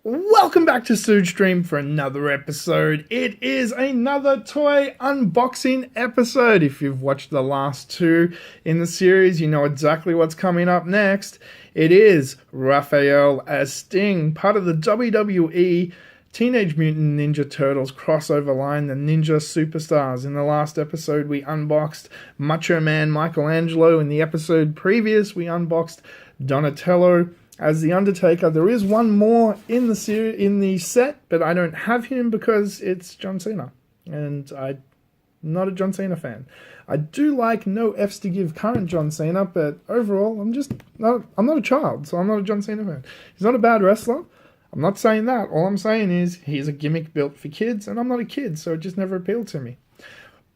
Welcome back to Stooge Stream for another episode. It is another toy unboxing episode. If you've watched the last two in the series, you know exactly what's coming up next. It is Raphael As Sting, part of the WWE Teenage Mutant Ninja Turtles crossover line, the Ninja Superstars. In the last episode, we unboxed Macho Man Michelangelo. In the episode previous, we unboxed Donatello as the Undertaker. There is one more in the set, but I don't have him because it's John Cena, and I'm not a John Cena fan. I do like no F's to give current John Cena, but overall, I'm not a child, so I'm not a John Cena fan. He's not a bad wrestler. I'm not saying that. All I'm saying is he's a gimmick built for kids, and I'm not a kid, so it just never appealed to me.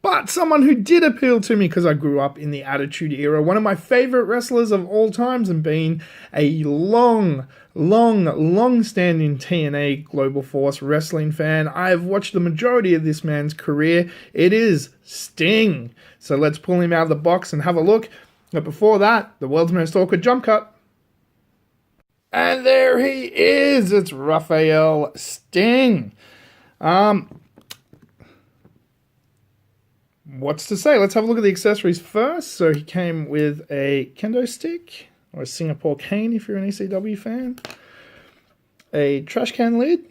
But someone who did appeal to me because I grew up in the Attitude Era, one of my favorite wrestlers of all times, and being a long-standing TNA Global Force wrestling fan, I've watched the majority of this man's career. It is Sting. So let's pull him out of the box and have a look. But before that, the world's most awkward jump cut. And there he is. It's Raphael Sting. What's to say? Let's have a look at the accessories first. So he came with a kendo stick, or a Singapore cane if you're an ECW fan, a trash can lid,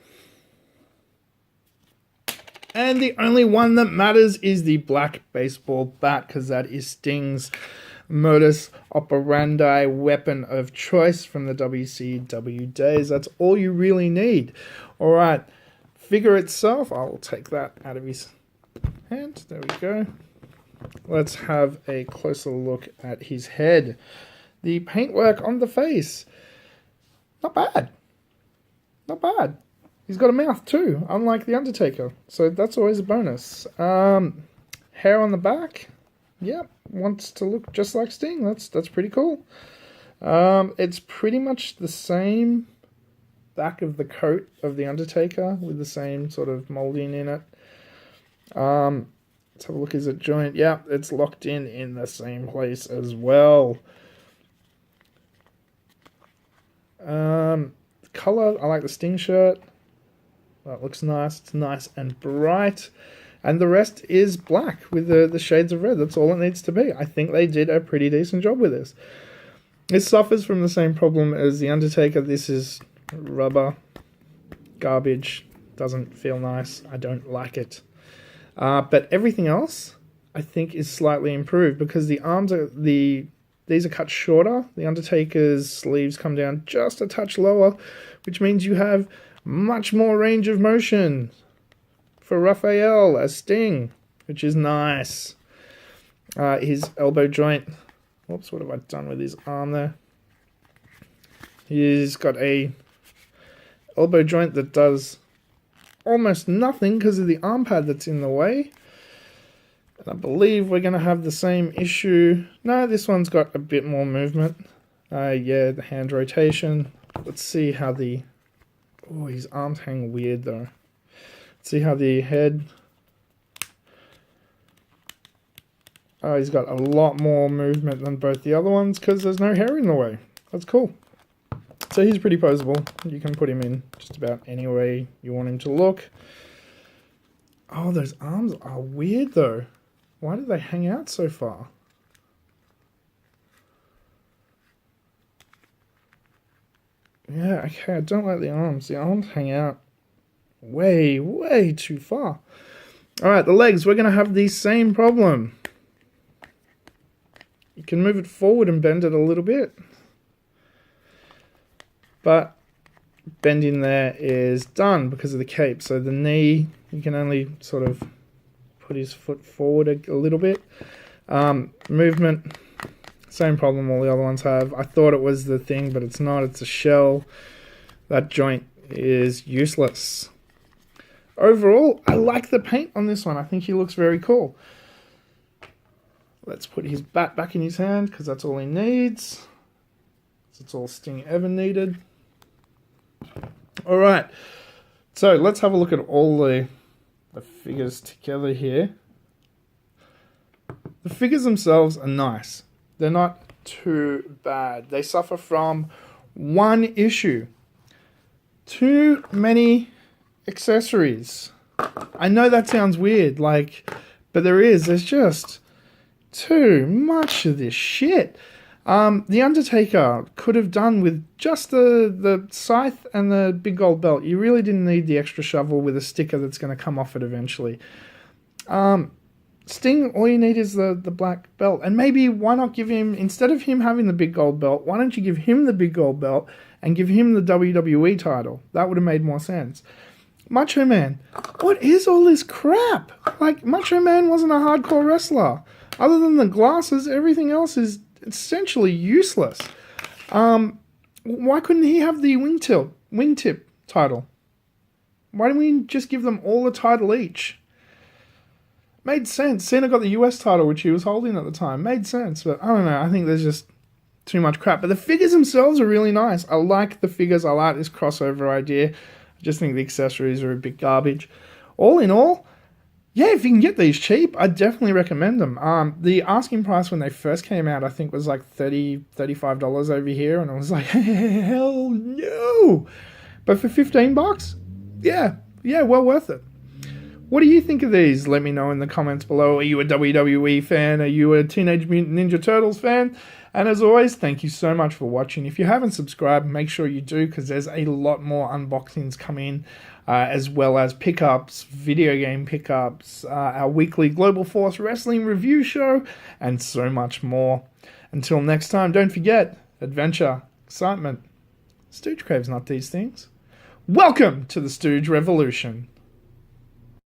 and the only one that matters is the black baseball bat, because that is Sting's modus operandi weapon of choice from the WCW days. That's all you really need. Alright, figure itself, I'll take that out of his hand. There we go. Let's have a closer look at his head. The paintwork on the face, not bad. Not bad. He's got a mouth too, unlike the Undertaker, so that's always a bonus. Hair on the back, yep, wants to look just like Sting. That's pretty cool. It's pretty much the same back of the coat of the Undertaker with the same sort of molding in it. Let's have a look. Is it joint? Yeah, it's locked in the same place as well. Color, I like the Sting shirt. That looks nice. It's nice and bright. And the rest is black with the shades of red. That's all it needs to be. I think they did a pretty decent job with this. It suffers from the same problem as the Undertaker. This is rubber, garbage, doesn't feel nice. I don't like it. But everything else, I think, is slightly improved because the arms these are cut shorter. The Undertaker's sleeves come down just a touch lower, which means you have much more range of motion for Raphael as Sting, which is nice. His elbow joint. Whoops, what have I done with his arm there? He's got a elbow joint that does almost nothing because of the arm pad that's in the way. And I believe we're going to have the same issue. No, this one's got a bit more movement. Yeah, the hand rotation. Let's see how the... Oh, his arms hang weird though. Let's see how the head... Oh, he's got a lot more movement than both the other ones because there's no hair in the way. That's cool. So he's pretty poseable. You can put him in just about any way you want him to look. Oh, those arms are weird though. Why do they hang out so far? Yeah, okay, I don't like the arms. The arms hang out way too far. Alright, the legs, we're going to have the same problem. You can move it forward and bend it a little bit. But bending there is done because of the cape. So the knee, you can only sort of put his foot forward a little bit. Movement, same problem all the other ones have. I thought it was the thing, but it's not. It's a shell. That joint is useless. Overall, I like the paint on this one. I think he looks very cool. Let's put his bat back in his hand because that's all he needs. That's all Sting ever needed. Alright, so let's have a look at all the figures together here. The figures themselves are nice. They're not too bad. They suffer from one issue. too many accessories. I know that sounds weird, but there's just too much of this shit. The Undertaker could have done with just the scythe and the big gold belt. You really didn't need the extra shovel with a sticker that's going to come off it eventually. Sting, all you need is the black belt. And maybe why not give him, instead of him having the big gold belt, why don't you give him the big gold belt and give him the WWE title? That would have made more sense. Macho Man, what is all this crap? Macho Man wasn't a hardcore wrestler. Other than the glasses, everything else is essentially useless. Why couldn't he have the wingtip title? Why didn't we just give them all a title each? Made sense. Cena got the US title, which he was holding at the time. Made sense, but I don't know. I think there's just too much crap. But the figures themselves are really nice. I like the figures. I like this crossover idea. I just think the accessories are a bit garbage. All in all, yeah, if you can get these cheap, I definitely recommend them. The asking price when they first came out, I think, was like $30, $35 over here, and I was like, hell no! But for $15, yeah, well worth it. What do you think of these? Let me know in the comments below. Are you a WWE fan? Are you a Teenage Mutant Ninja Turtles fan? And as always, thank you so much for watching. If you haven't subscribed, make sure you do, because there's a lot more unboxings coming, as well as pickups, video game pickups, our weekly Global Force Wrestling review show, and so much more. Until next time, don't forget, adventure, excitement. Stooge craves not these things. Welcome to the Stooge Revolution.